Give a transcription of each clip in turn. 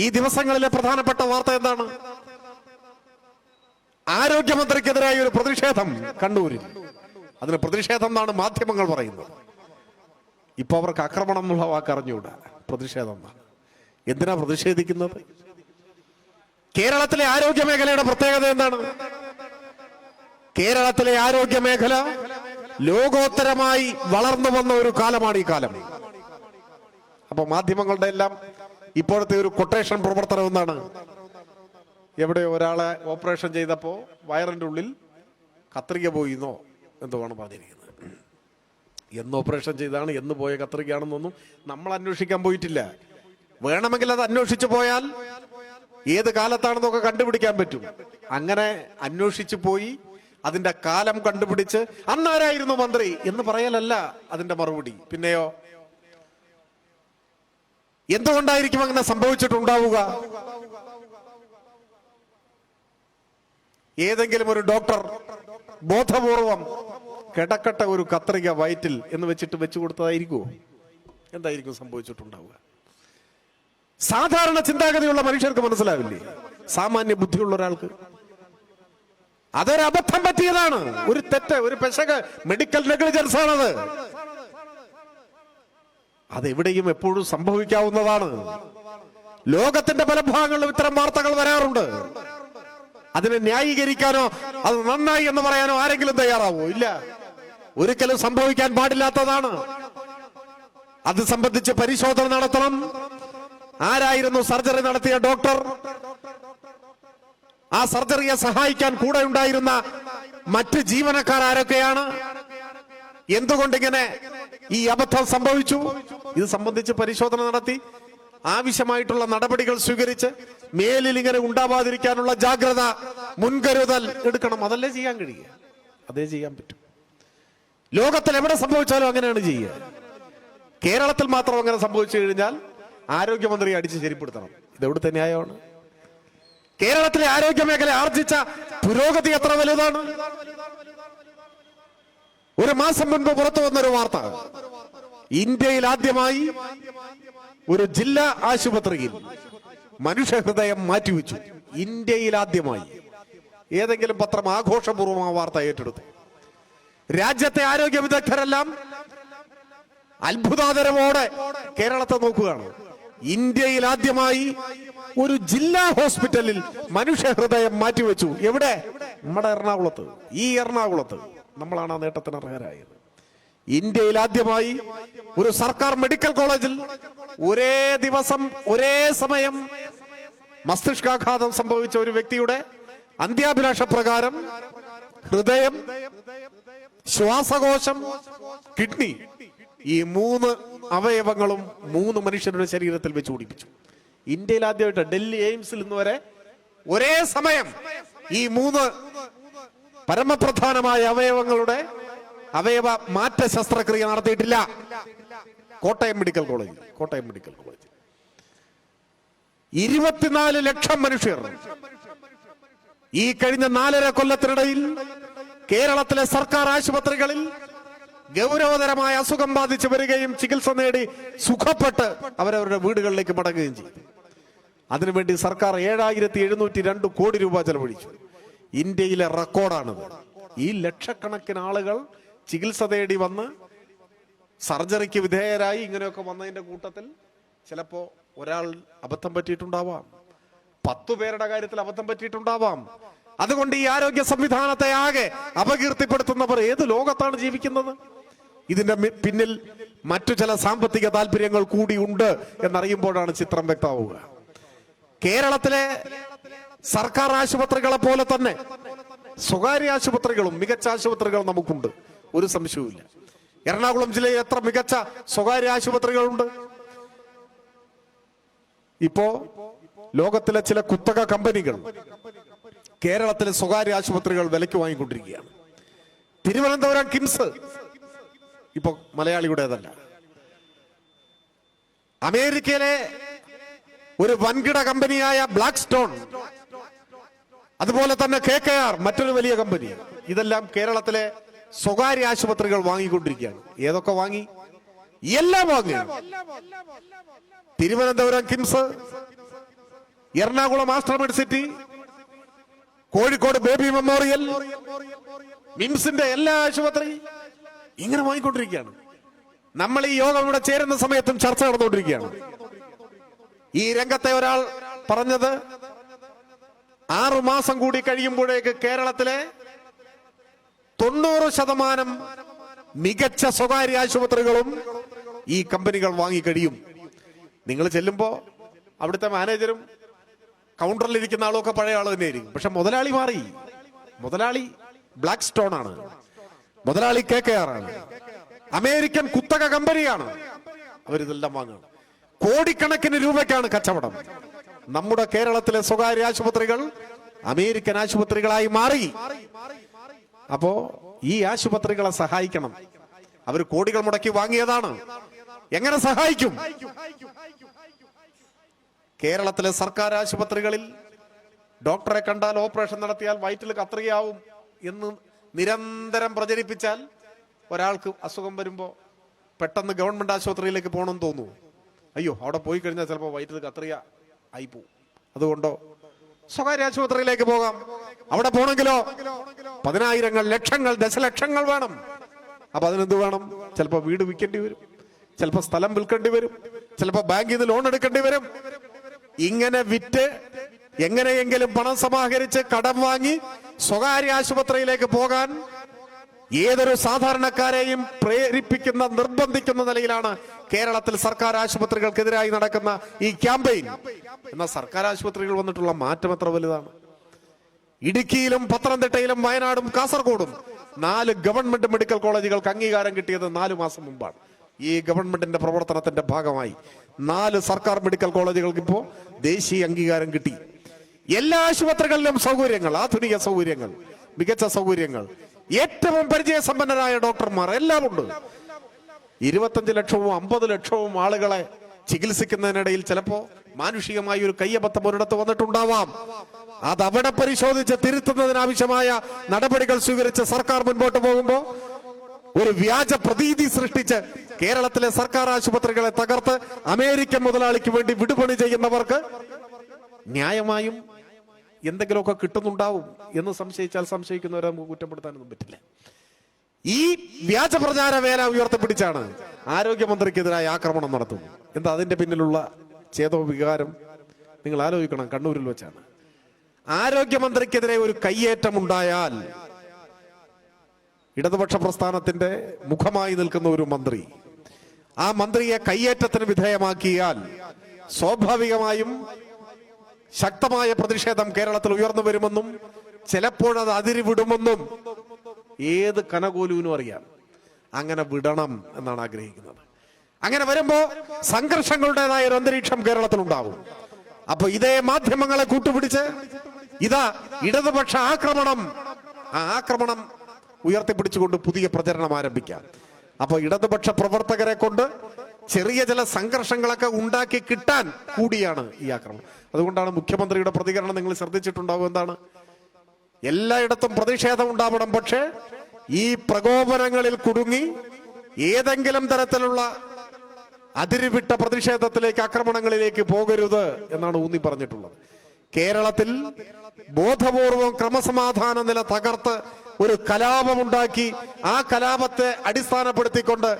ഈ ദിവസങ്ങളിലെ പ്രധാനപ്പെട്ട വാർത്ത എന്താണ്? ആരോഗ്യമന്ത്രിക്കെതിരായ ഒരു പ്രതിഷേധം കണ്ണൂരിൽ. അതിന് പ്രതിഷേധം എന്നാണ് മാധ്യമങ്ങൾ പറയുന്നത്. ഇപ്പൊ അവർക്ക് ആക്രമണം എന്നുള്ള വാക്ക് അറിഞ്ഞുകൂടാ, പ്രതിഷേധം എന്നാണ്. എന്തിനാ പ്രതിഷേധിക്കുന്നത്? കേരളത്തിലെ ആരോഗ്യ മേഖലയുടെ പ്രത്യേകത എന്താണ്? കേരളത്തിലെ ആരോഗ്യ മേഖല ലോകോത്തരമായി വളർന്നു വന്ന ഒരു കാലമാണ് ഈ കാലം. അപ്പൊ മാധ്യമങ്ങളുടെ എല്ലാം ഇപ്പോഴത്തെ ഒരു കൊട്ടേഷൻ പ്രവർത്തനം എന്താണ്? എവിടെ ഒരാളെ ഓപ്പറേഷൻ ചെയ്തപ്പോ വയറിന്റെ ഉള്ളിൽ കത്രിക പോയിന്നോ എന്തോ ആണ് പറഞ്ഞിരിക്കുന്നത്. എന്ന് ഓപ്പറേഷൻ ചെയ്താണ്, എന്ന് പോയ കത്രികയാണെന്നൊന്നും നമ്മൾ അന്വേഷിക്കാൻ പോയിട്ടില്ല. വേണമെങ്കിൽ അത് അന്വേഷിച്ചു പോയാൽ ഏത് കാലത്താണെന്നൊക്കെ കണ്ടുപിടിക്കാൻ പറ്റും. അങ്ങനെ അന്വേഷിച്ചു പോയി അതിന്റെ കാലം കണ്ടുപിടിച്ച് അന്നാരായിരുന്നു മന്ത്രി എന്ന് പറയലല്ല അതിന്റെ മറുപടി. പിന്നെയോ എന്തുകൊണ്ടായിരിക്കും അങ്ങനെ സംഭവിച്ചിട്ടുണ്ടാവുക? ഏതെങ്കിലും ഒരു ഡോക്ടർ ബോധപൂർവം കിടക്കട്ട ഒരു കത്രിക വയറ്റിൽ എന്ന് വെച്ചിട്ട് വെച്ചു കൊടുത്തതായിരിക്കുമോ? എന്തായിരിക്കും സംഭവിച്ചിട്ടുണ്ടാവുക? സാധാരണ ചിന്താഗതിയുള്ള മനുഷ്യർക്ക് മനസ്സിലാവില്ലേ? സാമാന്യ ബുദ്ധിയുള്ള ഒരാൾക്ക് അതൊരു അബദ്ധം പറ്റിയതാണ്, ഒരു തെറ്റ്, ഒരു പെശക്, മെഡിക്കൽ നെഗ്ലിജൻസ് ആണത്. അതെവിടെയും എപ്പോഴും സംഭവിക്കാവുന്നതാണ്. ലോകത്തിന്റെ പല ഭാഗങ്ങളിലും ഇത്തരം വാർത്തകൾ വരാറുണ്ട്. അതിനെ ന്യായീകരിക്കാനോ അത് നന്നായി എന്ന് പറയാനോ ആരെങ്കിലും തയ്യാറാവോ? ഇല്ല, ഒരിക്കലും സംഭവിക്കാൻ പാടില്ലാത്തതാണ്. അത് സംബന്ധിച്ച് പരിശോധന നടത്തണം. ആരായിരുന്നു സർജറി നടത്തിയ ഡോക്ടർ? ആ സർജറിയെ സഹായിക്കാൻ കൂടെ ഉണ്ടായിരുന്ന മറ്റ് ജീവനക്കാർ ആരൊക്കെയാണ്? എന്തുകൊണ്ടിങ്ങനെ ഈ അബദ്ധം സംഭവിച്ചു? ഇത് സംബന്ധിച്ച് പരിശോധന നടത്തി ആവശ്യമായിട്ടുള്ള നടപടികൾ സ്വീകരിച്ച് മേലിൽ ഇങ്ങനെ ഉണ്ടാവാതിരിക്കാനുള്ള ജാഗ്രത, മുൻകരുതൽ എടുക്കണം. അതല്ലേ ചെയ്യാൻ കഴിയുക? അതേ ചെയ്യാൻ പറ്റും. ലോകത്തിൽ എവിടെ സംഭവിച്ചാലും അങ്ങനെയാണ് ചെയ്യുക. കേരളത്തിൽ മാത്രം അങ്ങനെ സംഭവിച്ചു കഴിഞ്ഞാൽ ആരോഗ്യമന്ത്രി അടിച്ച് ശരിപ്പെടുത്തണം. ഇതെവിടുത്തെ ന്യായമാണ്? കേരളത്തിലെ ആരോഗ്യ മേഖല ആർജിച്ച പുരോഗതി എത്ര വലുതാണ്? ഒരു മാസം മുൻപ് പുറത്തു വന്നൊരു വാർത്ത, ഇന്ത്യയിൽ ആദ്യമായി ഒരു ജില്ലാ ആശുപത്രിയിൽ മനുഷ്യഹൃദയം മാറ്റിവെച്ചു. ഇന്ത്യയിൽ ആദ്യമായി. ഏതെങ്കിലും പത്രം ആഘോഷപൂർവ്വം ആ വാർത്ത ഏറ്റെടുത്തു. രാജ്യത്തെ ആരോഗ്യ വിദഗ്ധരെല്ലാം അത്ഭുതാതരമോടെ കേരളത്തെ നോക്കുകയാണ്. ഇന്ത്യയിൽ ആദ്യമായി ഒരു ജില്ലാ ഹോസ്പിറ്റലിൽ മനുഷ്യഹൃദയം മാറ്റിവെച്ചു. എവിടെ? നമ്മുടെ എറണാകുളത്ത്. ഈ എറണാകുളത്ത് നമ്മളാണ് ആ നേട്ടത്തിന് അർഹരായത്. ഇന്ത്യയിൽ ആദ്യമായി ഒരു സർക്കാർ മെഡിക്കൽ കോളേജിൽ ഒരേ ദിവസം ഒരേ സമയം മസ്തിഷ്കാഘാതം സംഭവിച്ച ഒരു വ്യക്തിയുടെ അന്ത്യാഭിലാഷ പ്രകാരം ഹൃദയം, ശ്വാസകോശം, കിഡ്നി, ഈ 3 അവയവങ്ങളും 3 മനുഷ്യരുടെ ശരീരത്തിൽ വെച്ച് പിടിപ്പിച്ചു. ഇന്ത്യയിൽ ആദ്യമായിട്ട് ഡൽഹി എയിംസിൽ നിന്ന് വരെ ഒരേ സമയം ഈ 3 പരമപ്രധാനമായ അവയവങ്ങളുടെ അവയവ മാറ്റ ശസ്ത്രക്രിയ നടത്തിയിട്ടില്ല. കോട്ടയം മെഡിക്കൽ കോളേജ് 24 ലക്ഷം മനുഷ്യർ ഈ കഴിഞ്ഞ 4.5 കൊല്ലത്തിനിടയിൽ കേരളത്തിലെ സർക്കാർ ആശുപത്രികളിൽ ഗൗരവതരമായ അസുഖം ബാധിച്ചു വരികയും ചികിത്സ നേടി സുഖപ്പെട്ട് അവരവരുടെ വീടുകളിലേക്ക് മടങ്ങുകയും ചെയ്തു. അതിനുവേണ്ടി സർക്കാർ 7,702 കോടി രൂപ ചെലവഴിച്ചു. ഇന്ത്യയിലെ റെക്കോർഡാണിത്. ഈ ലക്ഷക്കണക്കിന് ആളുകൾ ചികിത്സ തേടി വന്ന് സർജറിക്ക് വിധേയരായി ഇങ്ങനെയൊക്കെ വന്നതിന്റെ കൂട്ടത്തിൽ ചിലപ്പോ ഒരാൾ അബദ്ധം പറ്റിയിട്ടുണ്ടാവാം, 10 പേരുടെ കാര്യത്തിൽ അബദ്ധം പറ്റിയിട്ടുണ്ടാവാം. അതുകൊണ്ട് ഈ ആരോഗ്യ സംവിധാനത്തെ ആകെ അപകീർത്തിപ്പെടുത്തുന്നവർ ഏത് ലോകത്താണ് ജീവിക്കുന്നത്? ഇതിന്റെ പിന്നിൽ മറ്റു ചില സാമ്പത്തിക താല്പര്യങ്ങൾ കൂടി ഉണ്ട് എന്നറിയുമ്പോഴാണ് ചിത്രം വ്യക്തമാവുക. കേരളത്തിലെ സർക്കാർ ആശുപത്രികളെ പോലെ തന്നെ സ്വകാര്യ ആശുപത്രികളും മികച്ച ആശുപത്രികൾ നമുക്കുണ്ട്, ഒരു സംശയവുമില്ല. എറണാകുളം ജില്ലയിൽ എത്ര മികച്ച സ്വകാര്യ ആശുപത്രികളുണ്ട്? ഇപ്പോ ലോകത്തിലെ ചില കുത്തക കമ്പനികൾ കേരളത്തിലെ സ്വകാര്യ ആശുപത്രികൾ വിലയ്ക്ക് വാങ്ങിക്കൊണ്ടിരിക്കുകയാണ്. തിരുവനന്തപുരം കിംസ് ഇപ്പൊ മലയാളിയുടേതല്ല. അമേരിക്കയിലെ ഒരു വൻകിട കമ്പനിയായ ബ്ലാക്ക് സ്റ്റോൺ, അതുപോലെ തന്നെ KKR മറ്റൊരു വലിയ കമ്പനി, ഇതെല്ലാം കേരളത്തിലെ സ്വകാര്യ ആശുപത്രികൾ വാങ്ങിക്കൊണ്ടിരിക്കുകയാണ്. ഏതൊക്കെ വാങ്ങി? എല്ലാം വാങ്ങി. തിരുവനന്തപുരം കിംസ്, എറണാകുളം ആസ്റ്റർ മെഡിസിറ്റി, കോഴിക്കോട് ബേബി മെമ്മോറിയൽ, മിംസിന്റെ എല്ലാ ആശുപത്രി ഇങ്ങനെ വാങ്ങിക്കൊണ്ടിരിക്കുകയാണ്. നമ്മൾ ഈ യോഗം ഇവിടെ ചേരുന്ന സമയത്തും ചർച്ച നടന്നുകൊണ്ടിരിക്കുകയാണ്. ഈ രംഗത്തെ ഒരാൾ പറഞ്ഞത് 6 മാസം കൂടി കഴിയുമ്പോഴേക്ക് കേരളത്തിലെ 90% മികച്ച സ്വകാര്യ ആശുപത്രികളും ഈ കമ്പനികൾ വാങ്ങിക്കഴിയും. നിങ്ങൾ ചെല്ലുമ്പോ അവിടുത്തെ മാനേജരും കൗണ്ടറിലിരിക്കുന്ന ആളും ഒക്കെ പഴയ ആൾ തന്നെയായിരിക്കും. പക്ഷെ മുതലാളി മാറി. മുതലാളി ബ്ലാക്ക് സ്റ്റോൺ ആണ്, മുതലാളി KKR ആണ്, അമേരിക്കൻ കുത്തക കമ്പനിയാണ്. അവരിതെല്ലാം വാങ്ങുകയാണ്. കോടിക്കണക്കിന് രൂപയ്ക്കാണ് കച്ചവടം. നമ്മുടെ കേരളത്തിലെ സ്വകാര്യ ആശുപത്രികൾ അമേരിക്കൻ ആശുപത്രികളായി മാറി. അപ്പോ ഈ ആശുപത്രികളെ സഹായിക്കണം. അവർ കോടികൾ മുടക്കി വാങ്ങിയതാണ്. എങ്ങനെ സഹായിക്കും? കേരളത്തിലെ സർക്കാർ ആശുപത്രികളിൽ ഡോക്ടറെ കണ്ടാൽ ഓപ്പറേഷൻ നടത്തിയാൽ വയറ്റിൽ കത്രികയാവും എന്ന് നിരന്തരം പ്രചരിപ്പിച്ചാൽ ഒരാൾക്ക് അസുഖം വരുമ്പോൾ പെട്ടെന്ന് ഗവൺമെന്റ് ആശുപത്രിയിലേക്ക് പോകണമെന്ന് തോന്നുന്നു. അയ്യോ, അവിടെ പോയി കഴിഞ്ഞാൽ ചിലപ്പോൾ വയറ്റിൽ കത്രിക ആയിപ്പോവും. അതുകൊണ്ടോ സ്വകാര്യ ആശുപത്രിയിലേക്ക് പോകാം. അവിടെ പോകണമെങ്കിലോ 10,000-ങ്ങൾ, ലക്ഷങ്ങൾ, ദശലക്ഷങ്ങൾ വേണം. അപ്പൊ അതിനെന്ത് വേണം? ചിലപ്പോൾ വീട് വിൽക്കേണ്ടി വരും, ചിലപ്പോൾ സ്ഥലം വിൽക്കേണ്ടി വരും, ചിലപ്പോൾ ബാങ്കിൽ നിന്ന് ലോൺ എടുക്കേണ്ടി വരും. ഇങ്ങനെ വിറ്റ് എങ്ങനെയെങ്കിലും പണം സമാഹരിച്ച് കടം വാങ്ങി സ്വകാര്യ ആശുപത്രിയിലേക്ക് പോകാൻ ഏതൊരു സാധാരണക്കാരെയും പ്രേരിപ്പിക്കുന്ന, നിർബന്ധിക്കുന്ന നിലയിലാണ് കേരളത്തിൽ സർക്കാർ ആശുപത്രികൾക്കെതിരായി നടക്കുന്ന ഈ ക്യാമ്പയിൻ. എന്നാൽ സർക്കാർ ആശുപത്രികൾ വന്നിട്ടുള്ള മാറ്റം എത്ര വലുതാണ്. ഇടുക്കിയിലും പത്തനംതിട്ടയിലും വയനാടും കാസർഗോഡും 4 ഗവൺമെന്റ് മെഡിക്കൽ കോളേജുകൾക്ക് അംഗീകാരം കിട്ടിയത് 4 മാസം മുമ്പാണ്. ഈ ഗവൺമെന്റിന്റെ പ്രവർത്തനത്തിന്റെ ഭാഗമായി 4 സർക്കാർ മെഡിക്കൽ കോളേജുകൾക്ക് ഇപ്പോൾ ദേശീയ അംഗീകാരം കിട്ടി. എല്ലാ ആശുപത്രികളിലും സൗകര്യങ്ങൾ, ആധുനിക സൗകര്യങ്ങൾ, മികച്ച സൗകര്യങ്ങൾ, ഏറ്റവും പരിചയസമ്പന്നരായ ഡോക്ടർമാർ എല്ലാം ഉണ്ട്. 25 ലക്ഷവും 50 ലക്ഷവും ആളുകളെ ചികിത്സിക്കുന്നതിനിടയിൽ ചിലപ്പോ മാനുഷികമായ ഒരു കയ്യബദ്ധം ഒരിടത്ത് വന്നിട്ടുണ്ടാവാം. അത് അവിടെ പരിശോധിച്ച് തിരുത്തുന്നതിനാവശ്യമായ നടപടികൾ സ്വീകരിച്ച് സർക്കാർ മുൻപോട്ട് പോകുമ്പോൾ ഒരു വ്യാജ പ്രതീതി സൃഷ്ടിച്ച് കേരളത്തിലെ സർക്കാർ ആശുപത്രികളെ തകർത്ത് അമേരിക്കൻ മുതലാളിക്ക് വേണ്ടി വിടുപണി ചെയ്യുന്നവർക്ക് ന്യായമായും എന്തെങ്കിലുമൊക്കെ കിട്ടുന്നുണ്ടാവും എന്ന് സംശയിച്ചാൽ സംശയിക്കുന്നവരെ നമുക്ക് കുറ്റപ്പെടുത്താനൊന്നും പറ്റില്ല. ഈ വ്യാജ പ്രചാര വേല ഉയർത്തിപ്പിടിച്ചാണ് ആരോഗ്യമന്ത്രിക്കെതിരായ ആക്രമണം നടത്തുന്നത്. എന്താ അതിന്റെ പിന്നിലുള്ള ചേതോ വികാരം? നിങ്ങൾ ആലോചിക്കണം. കണ്ണൂരിൽ വെച്ചാണ് ആരോഗ്യമന്ത്രിക്കെതിരെ ഒരു കയ്യേറ്റം ഉണ്ടായാൽ, ഇടതുപക്ഷ പ്രസ്ഥാനത്തിന്റെ മുഖമായി നിൽക്കുന്ന ഒരു മന്ത്രി ആ മന്ത്രിയെ കയ്യേറ്റത്തിന് വിധേയമാക്കിയാൽ സ്വാഭാവികമായും ശക്തമായ പ്രതിഷേധം കേരളത്തിൽ ഉയർന്നു വരുമെന്നും ചിലപ്പോഴത് അതിരിവിടുമെന്നും ഏത് കനകോലുവിനും അറിയാം. അങ്ങനെ വിടണം എന്നാണ് ആഗ്രഹിക്കുന്നത്. അങ്ങനെ വരുമ്പോ സംഘർഷങ്ങളുടേതായ ഒരു അന്തരീക്ഷം കേരളത്തിൽ ഉണ്ടാവും. അപ്പൊ ഇതേ മാധ്യമങ്ങളെ കൂട്ടുപിടിച്ച് ഇതാ ഇടതുപക്ഷ ആക്രമണം, ആ ആക്രമണം ഉയർത്തിപ്പിടിച്ചുകൊണ്ട് പുതിയ പ്രചരണം ആരംഭിക്കാം. അപ്പൊ ഇടതുപക്ഷ പ്രവർത്തകരെ കൊണ്ട് ചെറിയ ചില സംഘർഷങ്ങളൊക്കെ ഉണ്ടാക്കി കിട്ടാൻ കൂടിയാണ് ഈ ആക്രമണം. അതുകൊണ്ടാണ് മുഖ്യമന്ത്രിയുടെ പ്രതികരണം നിങ്ങൾ ശ്രദ്ധിച്ചിട്ടുണ്ടാവും. എന്താണ്? എല്ലായിടത്തും പ്രതിഷേധം ഉണ്ടാവണം, പക്ഷേ ഈ പ്രകോപനങ്ങളിൽ കുടുങ്ങി ഏതെങ്കിലും തരത്തിലുള്ള അതിരുവിട്ട പ്രതിഷേധത്തിലേക്ക്, ആക്രമണങ്ങളിലേക്ക് പോകരുത് എന്നാണ് ഊന്നി പറഞ്ഞിട്ടുള്ളത്. കേരളത്തിൽ ബോധപൂർവം ക്രമസമാധാന നില തകർത്ത് ഒരു കലാപമുണ്ടാക്കി ആ കലാപത്തെ അടിസ്ഥാനപ്പെടുത്തിക്കൊണ്ട്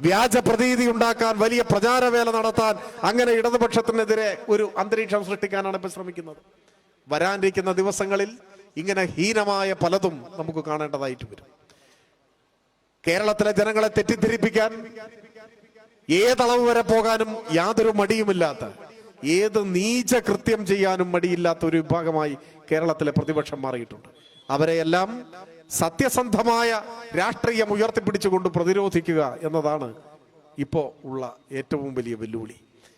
വ്യാജ പ്രതീതി ഉണ്ടാക്കാൻ, വലിയ പ്രചാരവേല നടത്താൻ, അങ്ങനെ ഇടതുപക്ഷത്തിനെതിരെ ഒരു അന്തരീക്ഷം സൃഷ്ടിക്കാനാണ് ഇപ്പൊ ശ്രമിക്കുന്നത്. വരാനിരിക്കുന്ന ദിവസങ്ങളിൽ ഇങ്ങനെ ഹീനമായ പലതും നമുക്ക് കാണേണ്ടതായിട്ട് വരും. കേരളത്തിലെ ജനങ്ങളെ തെറ്റിദ്ധരിപ്പിക്കാൻ, ഏതളവ് വരെ പോകാനും യാതൊരു മടിയുമില്ലാത്ത, ഏത് നീച കൃത്യം ചെയ്യാനും മടിയില്ലാത്ത ഒരു വിഭാഗമായി കേരളത്തിലെ പ്രതിപക്ഷം മാറിയിട്ടുണ്ട്. അവരെയെല്ലാം സത്യസന്ധമായ രാഷ്ട്രീയം ഉയർത്തിപ്പിടിച്ചുകൊണ്ട് പ്രതിരോധിക്കുക എന്നതാണ് ഇപ്പോൾ ഉള്ള ഏറ്റവും വലിയ വെല്ലുവിളി.